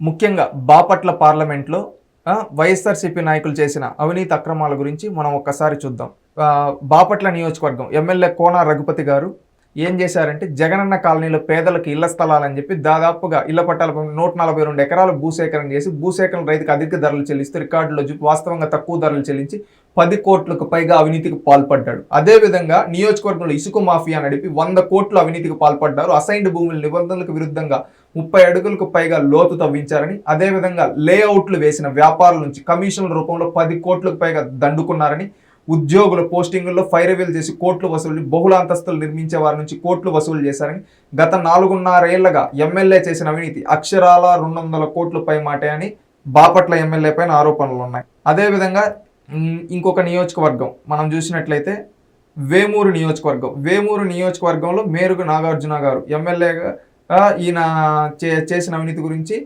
ముఖ్యంగా బాపట్ల పార్లమెంట్‌లో వైఎస్ఆర్‌సీపీ నాయకులు చేసిన అవినీతి అక్రమాల గురించి మనం ఒక్కసారి చూద్దాం. బాపట్ల నియోజకవర్గం ఎమ్మెల్యే కోన రఘుపతి గారు ఏం చేశారంటే జగనన్న కాలనీలో పేదలకు ఇళ్ల స్థలాలని చెప్పి దాదాపుగా ఇళ్ల పట్టాలకు 142 ఎకరాలు భూసేకరణ చేసి భూసేకరణ రైతుకు అధిక ధరలు చెల్లిస్తూ రికార్డులో చూపి వాస్తవంగా తక్కువ ధరలు చెల్లించి 10 కోట్లకు పైగా అవినీతికి పాల్పడ్డాడు. అదేవిధంగా నియోజకవర్గంలో ఇసుక మాఫియా నడిపి 100 కోట్ల అవినీతికి పాల్పడ్డారు. అసైన్డ్ భూముల నిబంధనలకు విరుద్ధంగా 30 అడుగులకు పైగా లోతు తవ్వించారని, అదేవిధంగా లేఅవుట్లు వేసిన వ్యాపారుల నుంచి కమిషన్ల రూపంలో 10 కోట్లకు పైగా దండుకున్నారని, ఉద్యోగుల పోస్టింగుల్లో ఫైరవీలు చేసి కోట్లు వసూలు, బహుళ అంతస్తులు నిర్మించే వారి నుంచి కోట్లు వసూలు చేశారని, గత 4.5 ఏళ్లుగా ఎమ్మెల్యే చేసిన అవినీతి అక్షరాల 200 కోట్ల పై మాటే అని బాపట్ల ఎమ్మెల్యే పైన ఆరోపణలు ఉన్నాయి. అదేవిధంగా ఇంకొక నియోజకవర్గం మనం చూసినట్లయితే వేమూరు నియోజకవర్గంలో మేరుగు నాగార్జున గారు ఎమ్మెల్యేగా ఈయన చేసిన అవినీతి గురించి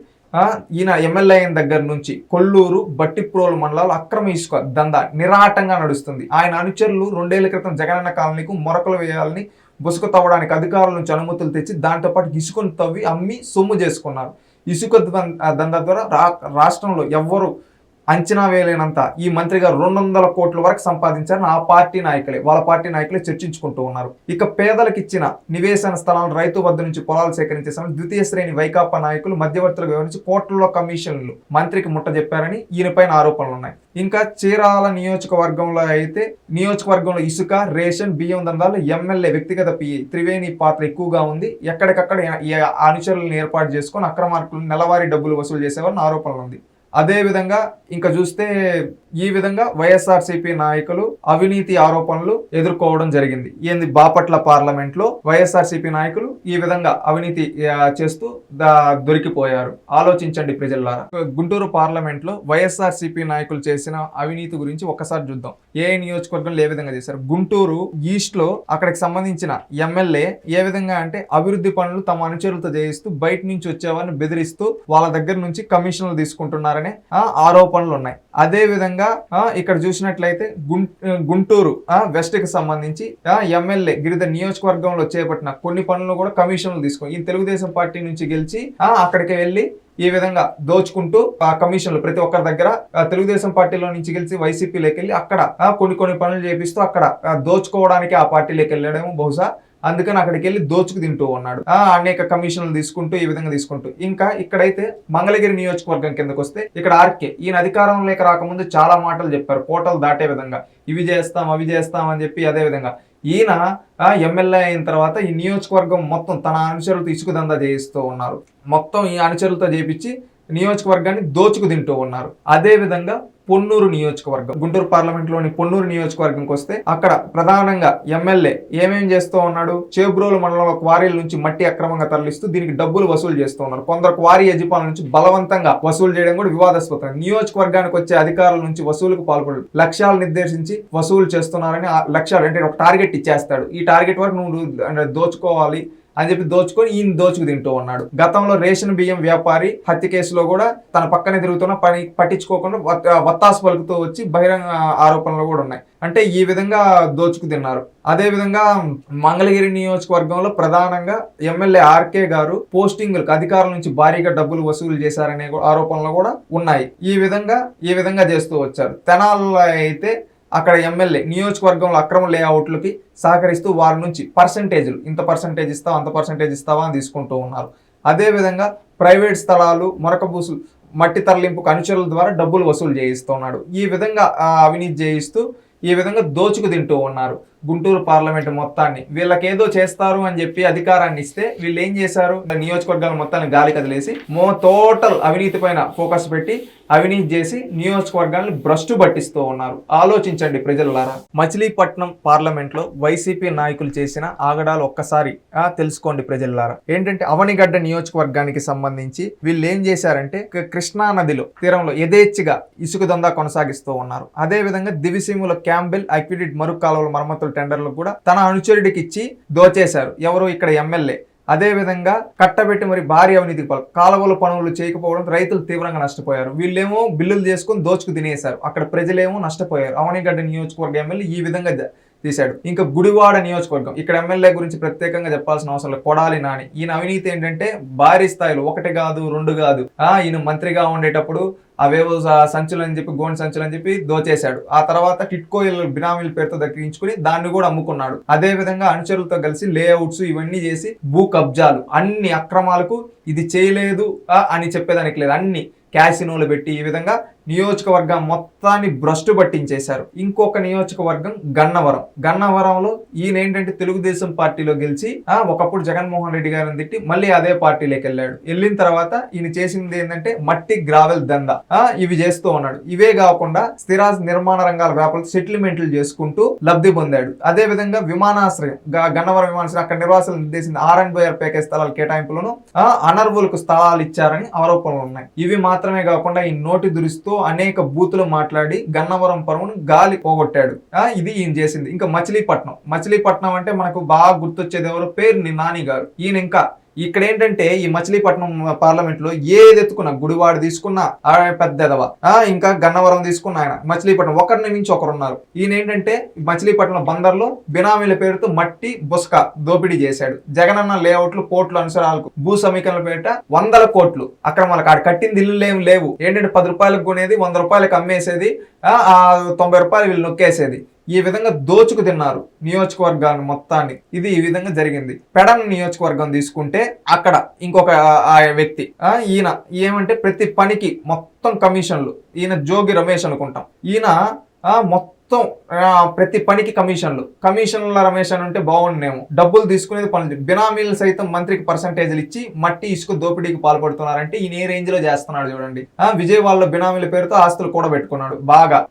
ఈయన ఎమ్మెల్యే అయిన దగ్గర నుంచి కొల్లూరు బట్టిప్రోలు మండలాలు అక్రమ ఇసుక దందా నిరాటంగా నడుస్తుంది. ఆయన అనుచరులు 2 ఏళ్ల క్రితం జగనన్న కాలనీకు మొరకలు వేయాలని బుసుకు తవ్వడానికి అధికారుల నుంచి అనుమతులు తెచ్చి దాంతోపాటు ఇసుకను తవ్వి అమ్మి సొమ్ము చేసుకున్నారు. ఇసుక దందా ద్వారా రాష్ట్రంలో ఎవ్వరు అంచనా వేయలేనంత ఈ మంత్రి గారు 200 కోట్ల వరకు సంపాదించారని వాళ్ళ పార్టీ నాయకులే చర్చించుకుంటూ ఉన్నారు. ఇక పేదలకు ఇచ్చిన నివేశన స్థలాలను రైతు వద్ద నుంచి పొలాలు సేకరించే సమయం ద్వితీయ శ్రేణి వైకాపా నాయకులు మధ్యవర్తులకు వివరించి కోట్లలో కమిషన్లు మంత్రికి ముట్టజెప్పారని ఈయనపైన ఆరోపణలు ఉన్నాయి. ఇంకా చీరాల నియోజకవర్గంలో ఇసుక, రేషన్, బియ్యం దందాలు ఎమ్మెల్యే వ్యక్తిగత పిఏ త్రివేణి పాత్ర ఎక్కువగా ఉంది. ఎక్కడికక్కడ ఈ అనుచరులను ఏర్పాటు చేసుకొని అక్రమార్కులను నెలవారీ డబ్బులు వసూలు చేసేవారని ఆరోపణలు ఉంది. అదేవిధంగా ఇంకా చూస్తే ఈ విధంగా వైఎస్ఆర్సీపీ నాయకులు అవినీతి ఆరోపణలు ఎదుర్కోవడం జరిగింది. ఏంది బాపట్ల పార్లమెంట్లో వైఎస్ఆర్సీపీ నాయకులు ఈ విధంగా అవినీతి చేస్తూ దొరికిపోయారు. ఆలోచించండి ప్రజలారా. గుంటూరు పార్లమెంట్లో వైఎస్ఆర్సీపీ నాయకులు చేసిన అవినీతి గురించి ఒక్కసారి చూద్దాం. ఏ నియోజకవర్గంలో ఏ విధంగా చేశారు. గుంటూరు ఈస్ట్ లో అక్కడికి సంబంధించిన ఎమ్మెల్యే ఏ విధంగా అంటే అభివృద్ధి పనులు తమ అనుచరులతో చేయిస్తూ బయట నుంచి వచ్చేవారిని బెదిరిస్తూ వాళ్ళ దగ్గర నుంచి కమిషన్లు తీసుకుంటున్నారనే ఆరోపణలు ఉన్నాయి. అదే విధంగా ఇక్కడ చూసినట్లయితే గుంటూరు వెస్ట్ కి సంబంధించి ఎమ్మెల్యే గిరిధర్ నియోజకవర్గంలో చేపట్టిన కొన్ని పనులను కూడా కమిషన్లు తీసుకొని ఈ తెలుగుదేశం పార్టీ నుంచి గెలిచి అక్కడికి వెళ్లి ఈ విధంగా దోచుకుంటూ కమిషన్లు ప్రతి ఒక్కరి దగ్గర తెలుగుదేశం పార్టీలో నుంచి గెలిచి వైసీపీలోకి వెళ్ళి అక్కడ కొన్ని పనులు చేపిస్తూ అక్కడ దోచుకోవడానికి ఆ పార్టీలోకి వెళ్ళడమో బహుశా అందుకని అక్కడికి వెళ్ళి దోచుకు తింటూ ఉన్నాడు. అనేక కమిషన్లు తీసుకుంటూ ఈ విధంగా తీసుకుంటూ ఇంకా ఇక్కడైతే మంగళగిరి నియోజకవర్గం కిందకు వస్తే ఇక్కడ ఆర్కే ఈయన అధికారంలోకి రాకముందు చాలా మాటలు చెప్పారు. కోటలు దాటే విధంగా ఇవి చేస్తాం అవి చేస్తాం అని చెప్పి అదే విధంగా ఈయన ఎమ్మెల్యే అయిన తర్వాత ఈ నియోజకవర్గం మొత్తం తన అనుచరులతో ఇసుక దందా చేయిస్తూ ఉన్నారు. మొత్తం ఈ అనుచరులతో చేపించి నియోజకవర్గాన్ని దోచుకు తింటూ ఉన్నారు. అదే విధంగా పొన్నూరు నియోజకవర్గం గుంటూరు పార్లమెంట్ లోని పొన్నూరు నియోజకవర్గంకి వస్తే అక్కడ ప్రధానంగా ఎమ్మెల్యే ఏమేం చేస్తూ ఉన్నాడు. చేబ్రోలు మండలంలో క్వారీల నుంచి మట్టి అక్రమంగా తరలిస్తూ దీనికి డబ్బులు వసూలు చేస్తూ ఉన్నారు. కొందరు క్వారీ యజమానుల నుంచి బలవంతంగా వసూలు చేయడం కూడా వివాదాస్పదం. నియోజకవర్గానికి వచ్చే అధికారుల నుంచి వసూలుకు పాల్పడు లక్ష్యాలు నిర్దేశించి వసూలు చేస్తున్నారని లక్ష్యాలు అంటే ఒక టార్గెట్ ఇచ్చేస్తాడు. ఈ టార్గెట్ వరకు నువ్వు దోచుకోవాలి అని చెప్పి దోచుకొని ఈయన దోచుకు తింటూ ఉన్నాడు. గతంలో రేషన్ బియ్యం వ్యాపారి హత్య కేసులో కూడా తన పక్కనే తిరుగుతున్న పట్టించుకోకుండా వత్తాసు పలుకుతూ వచ్చి బహిరంగ ఆరోపణలు కూడా ఉన్నాయి. అంటే ఈ విధంగా దోచుకు తిన్నారు. అదే విధంగా మంగళగిరి నియోజకవర్గంలో ప్రధానంగా ఎమ్మెల్యే ఆర్కే గారు పోస్టింగులకు అధికారుల నుంచి భారీగా డబ్బులు వసూలు చేశారనే ఆరోపణలు కూడా ఉన్నాయి. ఈ విధంగా చేస్తూ వచ్చారు. తెనాలిలో అయితే అక్కడ ఎమ్మెల్యే నియోజకవర్గంలో అక్రమ లేఅవుట్లకి సహకరిస్తూ వారి నుంచి పర్సంటేజ్లు ఇంత పర్సంటేజ్ ఇస్తావా అంత పర్సంటేజ్ ఇస్తావా అని తీసుకుంటూ ఉన్నారు. అదేవిధంగా ప్రైవేట్ స్థలాలు మొరక బూసులు మట్టి తరలింపుకు అనుచరుల ద్వారా డబ్బులు వసూలు చేయిస్తున్నాడు. ఈ విధంగా అవినీతి చేయిస్తూ ఈ విధంగా దోచుకు తింటూ ఉన్నారు గుంటూరు పార్లమెంట్ మొత్తాన్ని. వీళ్ళకి ఏదో చేస్తారు అని చెప్పి అధికారాన్ని ఇస్తే వీళ్ళు ఏం చేశారు, నియోజకవర్గాల మొత్తాన్ని గాలి కదిలేసి టోటల్ అవినీతి పైన ఫోకస్ పెట్టి అవినీతి చేసి నియోజకవర్గాన్ని భ్రష్టు పట్టిస్తూ ఉన్నారు. ఆలోచించండి ప్రజలారా. మచిలీపట్నం పార్లమెంట్ లో వైసీపీ నాయకులు చేసిన ఆగడాలు ఒక్కసారి తెలుసుకోండి ప్రజలారా. ఏంటంటే అవనిగడ్డ నియోజకవర్గానికి సంబంధించి వీళ్ళు ఏం చేశారంటే కృష్ణా నదిలో తీరంలో యథేచ్ఛగా ఇసుక దందా కొనసాగిస్తూ ఉన్నారు. అదే విధంగా దివిసీముల క్యాంబెల్ అక్విడిట్ మరుగు కాలువల మరమ్మతుల టెండర్లు కూడా తన అనుచరుడికి ఇచ్చి దోచేశారు. ఎవరు ఇక్కడ ఎమ్మెల్యే. అదే విధంగా కట్టబెట్టి మరి భారీ అవినీతికి కాలువల పనులు చేయకపోవడం రైతులు తీవ్రంగా నష్టపోయారు. వీళ్ళేమో బిల్లులు చేసుకుని దోచుకు తినేశారు. అక్కడ ప్రజలేమో నష్టపోయారు. అవనిగడ్డ నియోజకవర్గ ఎమ్మెల్యే ఈ విధంగా తీశాడు. ఇంకా గుడివాడ నియోజకవర్గం, ఇక్కడ ఎమ్మెల్యే గురించి ప్రత్యేకంగా చెప్పాల్సిన అవసరం లేదు, కొడాలి నాని. ఈయన అవినీతి ఏంటంటే భారీ స్థాయిలో, ఒకటి కాదు రెండు కాదు, ఈయన మంత్రిగా ఉండేటప్పుడు అవేవో సంచులు అని చెప్పి, గోండ్ సంచులు అని చెప్పి దోచేశాడు. ఆ తర్వాత టిట్కో బినామీల పేరుతో దక్కించుకుని దాన్ని కూడా అమ్ముకున్నాడు. అదే విధంగా అనుచరులతో కలిసి లేఅవుట్స్ ఇవన్నీ చేసి భూ కబ్జాలు, అన్ని అక్రమాలకు ఇది చేయలేదు అని చెప్పేదానికి లేదు, అన్ని క్యాసినోలు పెట్టి ఈ విధంగా నియోజకవర్గం మొత్తాన్ని భ్రష్టు పట్టించేశారు. ఇంకొక నియోజకవర్గం గన్నవరంలో ఈయన ఏంటంటే తెలుగుదేశం పార్టీలో గెలిచి ఒకప్పుడు జగన్మోహన్ రెడ్డి గారిని తిట్టి మళ్ళీ అదే పార్టీలోకి వెళ్ళాడు. వెళ్ళిన తర్వాత ఈయన చేసింది ఏంటంటే మట్టి గ్రావెల్ దందా ఇవి చేస్తూ ఉన్నాడు. ఇవే కాకుండా స్థిర నిర్మాణ రంగాల వ్యాపారాలు సెటిల్మెంట్లు చేసుకుంటూ లబ్ధి పొందాడు. అదే విధంగా విమానాశ్రయం, గన్నవరం విమానాశ్రయం అక్కడ నిర్వాసాలు నిర్దేశించిన R&R ప్యాకేజ్ స్థలాల కేటాయింపులను అనర్వులకు స్థలాలు ఇచ్చారని ఆరోపణలు ఉన్నాయి. ఇవి మాత్రమే కాకుండా ఈ నోటి దురుస్తూ అనేక బూతులు మాట్లాడి గన్నవరం పరువును గాలి పోగొట్టాడు. ఇది ఈయన చేసింది. ఇంకా మచిలీపట్నం అంటే మనకు బాగా గుర్తొచ్చేది ఎవరు, పేరు నాని గారు. ఈయన ఇంకా ఇక్కడ ఏంటంటే ఈ మచిలీపట్నం పార్లమెంట్ లో ఏది ఎత్తుకున్నా, గుడివాడ తీసుకున్నా పెద్దదవా, ఇంకా గన్నవరం తీసుకున్న ఆయన, మచిలీపట్నం ఒకరిని మించి ఒకరు ఉన్నారు. ఈయన ఏంటంటే మచిలీపట్నం బందర్లో బినామీల పేరుతో మట్టి బుసక దోపిడీ చేశాడు. జగనన్న లేఅవుట్లు, పోర్టులు, అనుసరాలకు భూ సమీకరణల పేరిట 100 కోట్లు అక్రమాలకు. ఆడ కట్టింది ఇల్లు లేవు. ఏంటంటే 10 రూపాయలకు కొనేది 100 రూపాయలకు అమ్మేసేది, 90 రూపాయలు వీళ్ళు నొక్కేసేది. ఈ విధంగా దోచుకు తిన్నారు నియోజకవర్గాన్ని మొత్తాన్ని. ఇది ఈ విధంగా జరిగింది. పెడన్ నియోజకవర్గం తీసుకుంటే అక్కడ ఇంకొక వ్యక్తి, ఈయన ఏమంటే ప్రతి పనికి మొత్తం కమిషన్లు. ఈయన జోగి రమేష్ అనుకుంటాం. ఈయన మొత్తం ప్రతి పనికి కమిషన్ల రమేష్ అని ఉంటే బాగుండేమో. డబ్బులు తీసుకునేది పనులు, బినామీలు సైతం మంత్రికి పర్సంటేజ్లు ఇచ్చి మట్టి ఇసుక దోపిడీకి పాల్పడుతున్నారంటే ఈయన ఏ రేంజ్ లో చేస్తున్నాడు చూడండి. విజయవాడలో బినామీల పేరుతో ఆస్తులు కూడా పెట్టుకున్నాడు బాగా.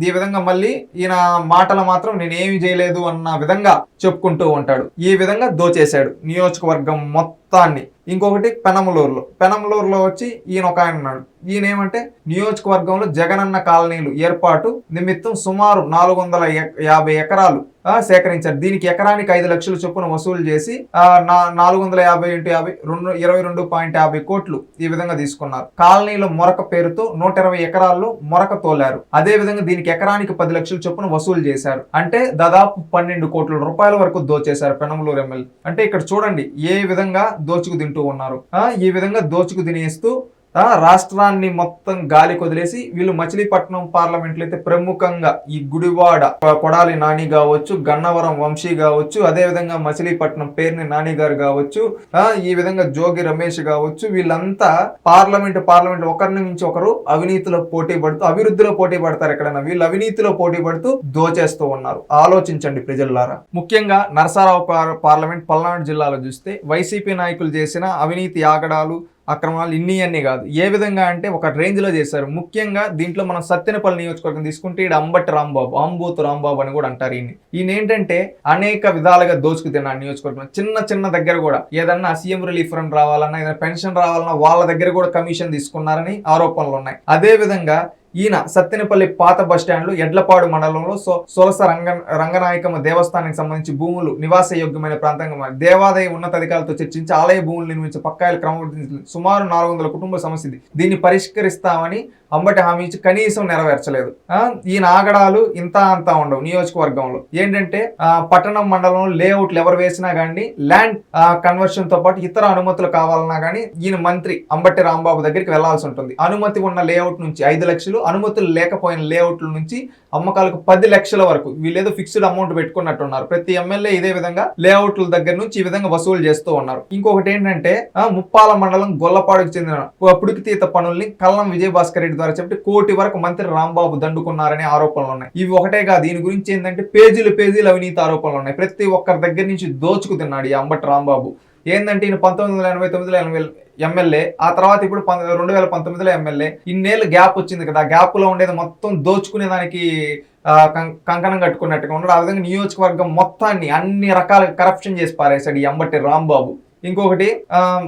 ఈ విధంగా మళ్ళీ ఈయన మాటలు మాత్రం నేనేమి చేయలేదు అన్న విధంగా చెప్పుకుంటూ ఉంటాడు. ఈ విధంగా దోచేశాడు నియోజకవర్గం మొత్తాన్ని. ఇంకొకటి పెనమలూరులో వచ్చి ఈయన ఒక ఆయన ఉన్నాడు. ఈయన ఏమంటే నియోజకవర్గంలో జగనన్న కాలనీలు ఏర్పాటు నిమిత్తం సుమారు 450 ఎకరాలు సేకరించారు. దీనికి ఎకరానికి 5 లక్షల చొప్పున వసూలు చేసి 450 × 50 22.50 కోట్లు ఈ విధంగా తీసుకున్నారు. కాలనీలో మొరక పేరుతో 120 ఎకరాల్లో మొరక తోలారు. అదే విధంగా దీనికి ఎకరానికి 10 లక్షల చొప్పున వసూలు చేశారు. అంటే దాదాపు 12 కోట్ల రూపాయల వరకు దోచేశారు పెనమలూరు ఎమ్మెల్యే. అంటే ఇక్కడ చూడండి ఏ విధంగా దోచుకు తింటూ ఉన్నారు. ఈ విధంగా దోచుకు తినేస్తూ రాష్ట్రాన్ని మొత్తం గాలి కొదిలేసి వీళ్ళు మచిలీపట్నం పార్లమెంట్లో అయితే ప్రముఖంగా ఈ గుడివాడ కొడాలి నాని కావచ్చు, గన్నవరం వంశీ కావచ్చు, అదే విధంగా మచిలీపట్నం పేరుని నాని గారు కావచ్చు, ఈ విధంగా జోగి రమేష్ కావచ్చు, వీళ్ళంతా పార్లమెంట్ ఒకరిని మించి ఒకరు అవినీతిలో పోటీ పడుతూ, అభివృద్ధిలో పోటీ పడతారు. ఎక్కడైనా వీళ్ళు అవినీతిలో పోటీ పడుతూ దోచేస్తూ ఉన్నారు. ఆలోచించండి ప్రజలారా. ముఖ్యంగా నరసరావు పార్లమెంట్ పల్నాడు జిల్లాలో చూస్తే వైసీపీ నాయకులు చేసిన అవినీతి ఆగడాలు, అక్రమాలు ఇన్ని కాదు. ఏ విధంగా అంటే ఒక రేంజ్ లో చేశారు. ముఖ్యంగా దీంట్లో మనం సత్తెనపల్లి నియోజకవర్గం తీసుకుంటే ఈడ అంబటి రాంబాబు, అంబూతు రాంబాబు అని కూడా అంటారు. ఈయన ఏంటంటే అనేక విధాలుగా దోచుకు తిన్నాడు నియోజకవర్గం. చిన్న దగ్గర కూడా ఏదన్నా సీఎం రిలీఫ్ ఫండ్ రావాలన్నా, ఏదైనా పెన్షన్ రావాలన్నా వాళ్ళ దగ్గర కూడా కమిషన్ తీసుకున్నారని ఆరోపణలు ఉన్నాయి. అదే విధంగా ఈయన సత్తెనపల్లి పాత బస్టాండ్లు ఎడ్లపాడు మండలంలో సొలస రంగనాయకమ్మ దేవస్థానానికి సంబంధించి భూములు నివాస యోగ్యమైన ప్రాంతంగా దేవాదాయ ఉన్నతాధికారులతో చర్చించి ఆలయ భూములు నిర్మించే పక్కాయిలు క్రమబద్ధీకరించారు. సుమారు 400 కుటుంబ సమస్య. దీన్ని పరిష్కరిస్తామని అంబటి హామీ ఇచ్చి కనీసం నెరవేర్చలేదు. ఈయన ఆగడాలు ఇంత అంతా ఉండవు. నియోజకవర్గంలో ఏంటంటే పట్టణం మండలంలో లేఅవుట్లు ఎవరు వేసినా కానీ ల్యాండ్ కన్వర్షన్ తో పాటు ఇతర అనుమతులు కావాలన్నా కానీ ఈయన మంత్రి అంబటి రాంబాబు దగ్గరికి వెళ్లాల్సి ఉంటుంది. అనుమతి ఉన్న లేఅవుట్ నుంచి 5 లక్షలు, అనుమతులు లేకపోయిన లేఅవుట్ల నుంచి అమ్మకాలకు 10 లక్షల వరకు వీళ్ళేదో ఫిక్స్డ్ అమౌంట్ పెట్టుకున్నట్టున్నారు. ప్రతి ఎమ్మెల్యే ఇదే విధంగా లేఅవుట్ల దగ్గర నుంచి ఈ విధంగా వసూలు చేస్తూ ఉన్నారు. ఇంకొకటి ఏంటంటే ముప్పాల మండలం గొల్లపాడుకు చెందిన పుడికితీత పనుల్ని కల్లం విజయభాస్కర్ రెడ్డి ద్వారా చెప్పి 1 కోటి వరకు మంత్రి రాంబాబు దండుకున్నారనే ఆరోపణలు ఉన్నాయి. ఇవి ఒకటే కాదు, దీని గురించి ఏంటంటే పేజీలు అవినీతి ఆరోపణలు ఉన్నాయి. ప్రతి ఒక్కరి దగ్గర నుంచి దోచుకు తిన్నాడు ఈ అంబటి రాంబాబు. ఏంటంటే ఈయన 1989లో ఎమ్మెల్యే, ఆ తర్వాత ఇప్పుడు 2019లో ఎమ్మెల్యే. ఇన్నేళ్ళు గ్యాప్ వచ్చింది కదా, ఆ గ్యాప్ లో ఉండేది మొత్తం దోచుకునే దానికి కంకణం కట్టుకున్నట్టుగా ఉన్నాడు. ఆ విధంగా నియోజకవర్గం మొత్తాన్ని అన్ని రకాల కరప్షన్ చేసి పారేశాడు ఈ అంబటి రాంబాబు. ఇంకొకటి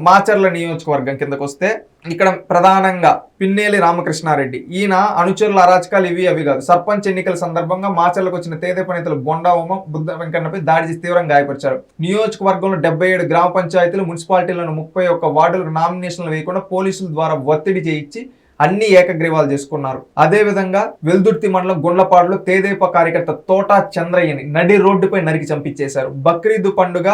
మాచర్ల నియోజకవర్గం కిందకు వస్తే ఇక్కడ ప్రధానంగా పిన్నేలి రామకృష్ణారెడ్డి. ఈయన అనుచరుల అరాచకాలు అవి కాదు. సర్పంచ్ ఎన్నికల సందర్భంగా మాచర్లకు వచ్చిన తేదేపా నేతలు బొండా ఉమ, బుద్ధ వెంకన్నపై దాడి చేసి తీవ్రంగా గాయపరిచారు. నియోజకవర్గంలో 77 గ్రామ పంచాయతీలు, మున్సిపాలిటీలను 31 వార్డులకు నామినేషన్లు వేయకుండా పోలీసుల ద్వారా ఒత్తిడి చేయించి అన్ని ఏకగ్రీవాలు చేసుకున్నారు. అదే విధంగా వెల్దుర్తి మండలం గుండ్లపాడులో తేదేపా కార్యకర్త తోటా చంద్రయ్యని నడి రోడ్డుపై నరికి చంపించేశారు. బక్రీద్ పండుగ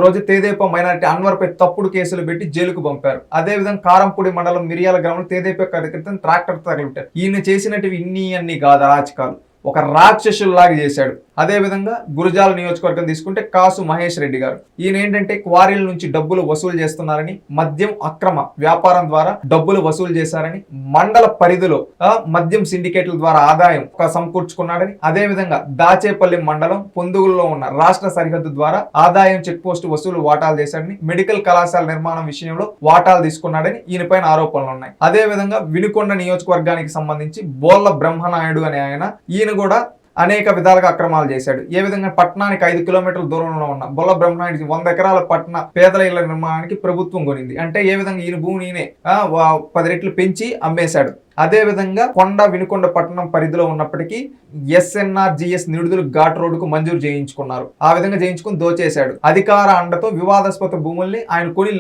రోజు తేదేపా మైనారిటీ అన్వర్ పై తప్పుడు కేసులు పెట్టి జైలుకు పంపారు. అదే విధంగా కారంపూడి మండలం మిరియాల గ్రామంలో తేదేపా కార్యకర్తను ట్రాక్టర్ తగలబెట్టారు. ఈయన చేసినటివి ఇన్ని కాదు అరాచకాలు, ఒక రాక్షసుల్లాగా చేశాడు. అదే విధంగా గురజాల నియోజకవర్గం తీసుకుంటే కాసు మహేష్ రెడ్డి గారు, ఈయన ఏంటంటే క్వారీల నుంచి డబ్బులు వసూలు చేస్తున్నారని, మద్యం అక్రమ వ్యాపారం ద్వారా డబ్బులు వసూలు చేశారని, మండల పరిధిలో మద్యం సిండికేట్ల ద్వారా ఆదాయం సమకూర్చుకున్నాడని, అదే విధంగా దాచేపల్లి మండలం పొందుగుల్లో ఉన్న రాష్ట్ర సరిహద్దు ద్వారా ఆదాయం చెక్ పోస్ట్ వసూలు వాటాలు చేశాడని, మెడికల్ కళాశాల నిర్మాణం విషయంలో వాటాలు తీసుకున్నాడని ఈయనపైన ఆరోపణలు ఉన్నాయి. అదే విధంగా వినుకొండ నియోజకవర్గానికి సంబంధించి బోల్ల బ్రహ్మనాయుడు అనే ఈయన కూడా అనేక విధాలుగా అక్రమాలు చేశాడు. ఏ విధంగా పట్టణానికి 5 కిలోమీటర్ల దూరంలో ఉన్న బొల్ల బ్రహ్మనాయుడికి 100 ఎకరాల పట్టణ పేదల ఇళ్ల నిర్మాణానికి ప్రభుత్వం కొనింది. అంటే ఏ విధంగా ఈయన భూమిని 10 రెట్లు పెంచి అమ్మేశాడు. అదే విధంగా వినుకొండ పట్టణం పరిధిలో ఉన్నప్పటికీ SNRGS నిడుదల ఘాట్ రోడ్డుకు మంజూరు చేయించుకున్నారు. ఆ విధంగా చేయించుకుని దోచేశాడు. అధికార అండతో వివాదాస్పద భూముల్ని ఆయన కొని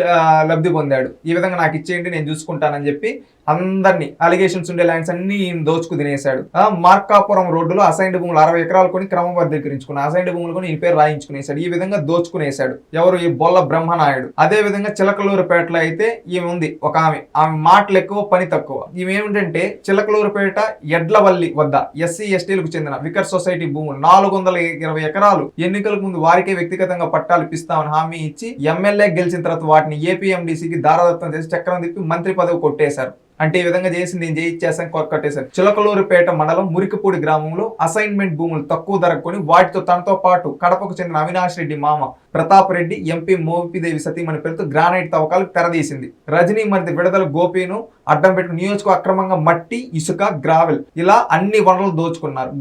లబ్ధి పొందాడు. ఈ విధంగా నాకు ఇచ్చేయండి, నేను చూసుకుంటానని చెప్పి అందరినీ అలిగేషన్స్ ఉండే ల్యాండ్స్ అన్ని ఈయన దోచుకు తినేశాడు. మార్కాపురం రోడ్డులో అసైన్డ్ భూములు 60 ఎకరాలు కొని క్రమబద్ధీకరించుకున్నాడు. అసైన్డ్ భూములు కొని ఈయన పేరు రాయించుకునేశాడు. ఈ విధంగా దోచుకునేశాడు ఎవరు? ఈ బొల్ల బ్రహ్మనాయుడు. అదే విధంగా చిలకలూరుపేటలో అయితే ఈమె ఉంది, ఒక ఆమె మాటలు ఎక్కువ పని తక్కువ. ఈమె ఏమిటంటే చిలకలూరుపేట ఎడ్లవల్లి వద్ద SC/STలకు చెందిన వికర్ సొసైటీ భూములు 420 ఎకరాలు ఎన్నికలకు ముందు వారికే వ్యక్తిగతంగా పట్టాలు ఇప్పిస్తామని హామీ ఇచ్చి ఎమ్మెల్యే గెలిచిన తర్వాత వాటిని APMDCకి దారాదత్తం చేసి చక్రం తిప్పి మంత్రి పదవి కొట్టేశారు. అంటే ఈ విధంగా చేసి నేను చేయించేసాను, కొట్టేశారు. చిలకలూరుపేట మండలం మురికిపూడి గ్రామంలో అసైన్మెంట్ భూములు తక్కువ ధరకు కొని వాటితో తనతో పాటు కడపకు చెందిన అవినాష్ రెడ్డి మామ ప్రతాప్ రెడ్డి, MP మోపిదేవి సతీమణి పేరుతో గ్రానైట్ తవ్వకాలకు తెరదీసింది. రజనీ మరిది విడుదల గోపీను అడ్డం పెట్టుకుని నియోజకవర్గం అక్రమంగా మట్టి, ఇసుక, గ్రావెల్ ఇలా అన్ని వనరులు దోచుకున్నారు.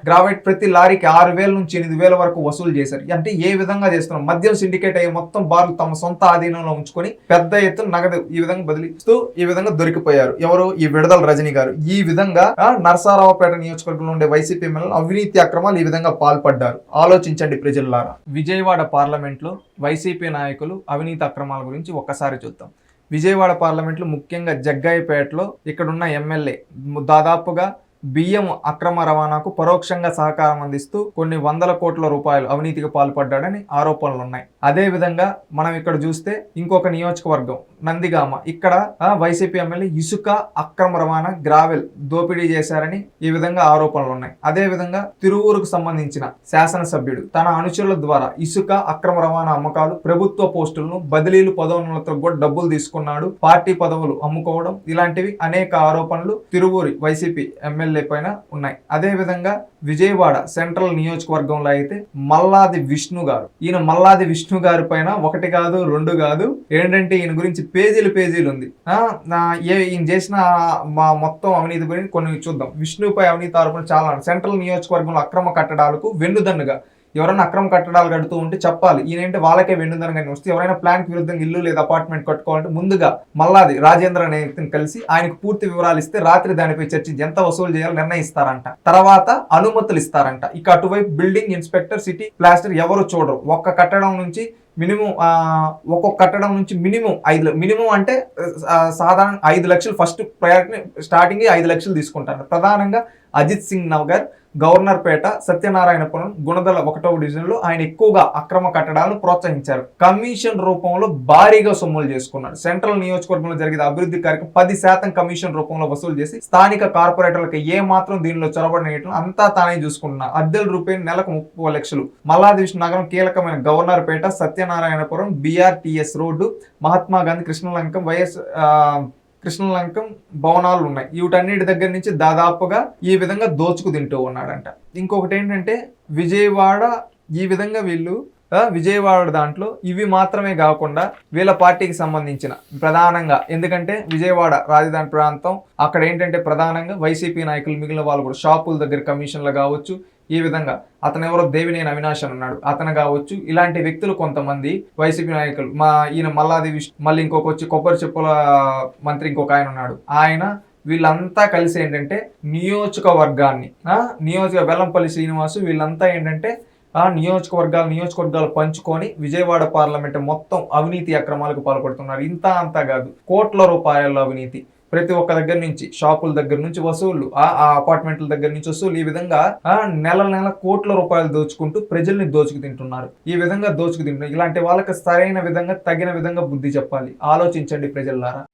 గ్రావైట్ ప్రతి లారీకి 6,000 నుంచి 8,000 వరకు వసూలు చేశారు. అంటే ఏ విధంగా చేస్తున్నారు? మద్యం సిండికేట్ అయ్యే మొత్తం బార్లు తమ సొంత ఆధీనంలో ఉంచుకొని పెద్ద ఎత్తున నగదు ఈ విధంగా బదిలిస్తూ ఈ విధంగా దొరికిపోయారు. ఎవరు? ఈ విడుదల రజనీ గారు. ఈ విధంగా నరసారావుపేట నియోజకవర్గంలో ఉండే వైసీపీ ఎమ్మెల్యేలు అవినీతి అక్రమాలు ఈ విధంగా పాల్పడ్డారు. ఆలోచించండి ప్రజలారా. విజయవాడ పార్లమెంట్ లో వైసీపీ నాయకులు అవినీతి అక్రమాల గురించి ఒక్కసారి చూద్దాం. విజయవాడ పార్లమెంట్లో ముఖ్యంగా జగ్గాయిపేటలో ఇక్కడున్న ఎమ్మెల్యే దాదాపుగా బియ్యం అక్రమ రవాణాకు పరోక్షంగా సహకారం అందిస్తూ కొన్ని 100 కోట్ల రూపాయలు అవినీతికి పాల్పడ్డాడని ఆరోపణలు ఉన్నాయి. అదే విధంగా మనం ఇక్కడ చూస్తే ఇంకొక నియోజకవర్గం నందిగామ, ఇక్కడ వైసీపీ ఎమ్మెల్యే ఇసుక అక్రమ రవాణా, గ్రావెల్ దోపిడీ చేశారని ఈ విధంగా ఆరోపణలు ఉన్నాయి. అదే విధంగా తిరువూరుకు సంబంధించిన శాసనసభ్యుడు తన అనుచరుల ద్వారా ఇసుక అక్రమ రవాణా అమ్మకాలు, ప్రభుత్వ పోస్టులను బదిలీలు, పదోన్నతులకు కూడా డబ్బులు తీసుకున్నాడు, పార్టీ పదవులు అమ్ముకోవడం, ఇలాంటివి అనేక ఆరోపణలు తిరువూరి వైసీపీ ఎమ్మెల్యే పైన ఉన్నాయి. అదే విధంగా విజయవాడ సెంట్రల్ నియోజకవర్గంలో అయితే మల్లాది విష్ణు గారు, ఈయన మల్లాది విష్ణు గారి పైన 1 కాదు 2 కాదు ఏంటంటే ఈయన గురించి పేజీలు ఉంది. ఈయన చేసిన మొత్తం అవినీతి గురించి కొన్ని చూద్దాం. విష్ణుపై అవినీతి ఆరోపణలు చాలా. సెంట్రల్ నియోజకవర్గంలో అక్రమ కట్టడాలకు వెన్నుదన్నుగా ఎవరైనా అక్రమ కట్టడాలు కడుతూ ఉంటే చెప్పాలి, ఈయనంటే వాళ్ళకే వెన్నుదనగానే వస్తే ఎవరైనా ప్లాన్కి విరుద్ధంగా ఇల్లు లేదా అపార్ట్మెంట్ కట్టుకోవాలంటే ముందుగా మల్లాది రాజేంద్ర అనే వ్యక్తిని కలిసి ఆయనకు పూర్తి వివరాలు ఇస్తే రాత్రి దానిపై చర్చించి ఎంత వసూలు చేయాలో నిర్ణయిస్తారంట. తర్వాత అనుమతులు ఇస్తారంట. ఇక అటువైపు బిల్డింగ్ ఇన్స్పెక్టర్, సిటీ ప్లాస్టర్ ఎవరు చూడరు. ఒక్క కట్టడం నుంచి మినిమం ఒక్కొక్క కట్టడం నుంచి మినిమం అంటే సాధారణ 5 లక్షలు ఫస్ట్ ప్రయారిటీ స్టార్టింగ్ 5 లక్షలు తీసుకుంటారు. ప్రధానంగా అజిత్ సింగ్ నగర్, గవర్నర్ పేట, సత్యనారాయణపురం, గుణదల 1వ డివిజన్లో ఆయన ఎక్కువగా అక్రమ కట్టడాలను ప్రోత్సహించారు. కమిషన్ రూపంలో భారీగా సొమ్ములు చేసుకున్నాడు. సెంట్రల్ నియోజకవర్గంలో జరిగిన అభివృద్ధి కార్యక్రమం 10% కమిషన్ రూపంలో వసూలు చేసి స్థానిక కార్పొరేటర్లకు ఏ మాత్రం దీనిలో చొరబడిన అంతా తానే చూసుకున్నా. అద్దెల రూపాయలు నెలకు 30 లక్షలు. మల్లాదివిష్ణు నగరం కీలకమైన గవర్నర్ పేట, సత్యనారాయణపురం, BRTS రోడ్డు, మహాత్మా గాంధీ, కృష్ణలంకం భవనాలు ఉన్నాయి. వీటన్నిటి దగ్గర నుంచి దాదాపుగా ఈ విధంగా దోచుకు తింటూ ఉన్నాడంట. ఇంకొకటి ఏంటంటే విజయవాడ ఈ విధంగా వీళ్ళు విజయవాడ దాంట్లో ఇవి మాత్రమే కాకుండా వీళ్ళ పార్టీకి సంబంధించిన ప్రధానంగా, ఎందుకంటే విజయవాడ రాజధాని ప్రాంతం, అక్కడ ఏంటంటే ప్రధానంగా వైసీపీ నాయకులు మిగిలిన వాళ్ళు కూడా షాపుల దగ్గర కమిషన్లు కావచ్చు, ఈ విధంగా అతను ఎవరో దేవినేని అవినాష్ అని ఉన్నాడు, అతను కావచ్చు, ఇలాంటి వ్యక్తులు కొంతమంది వైసీపీ నాయకులు, ఈయన మల్లాది విష్ణు, మళ్ళీ ఇంకొక వచ్చి కొబ్బరి చెప్పుల మంత్రి ఇంకొక ఆయన ఉన్నాడు, ఆయన వీళ్ళంతా కలిసి ఏంటంటే నియోజకవర్గాన్ని వెల్లంపల్లి శ్రీనివాసు వీళ్ళంతా ఏంటంటే నియోజకవర్గాలు పంచుకొని విజయవాడ పార్లమెంట్ మొత్తం అవినీతి అక్రమాలకు పాల్పడుతున్నారు. ఇంత అంతా కాదు, కోట్ల రూపాయల అవినీతి. ప్రతి ఒక్క దగ్గర నుంచి, షాపుల దగ్గర నుంచి వసూళ్లు, ఆ అపార్ట్మెంట్ల దగ్గర నుంచి వసూలు, ఈ విధంగా నెల కోట్ల రూపాయలు దోచుకుంటూ ప్రజల్ని దోచుకు తింటున్నారు. ఈ విధంగా దోచుకు తింటున్నారు. ఇలాంటి వాళ్ళకి సరైన విధంగా, తగిన విధంగా బుద్ధి చెప్పాలి. ఆలోచించండి ప్రజల్లారా.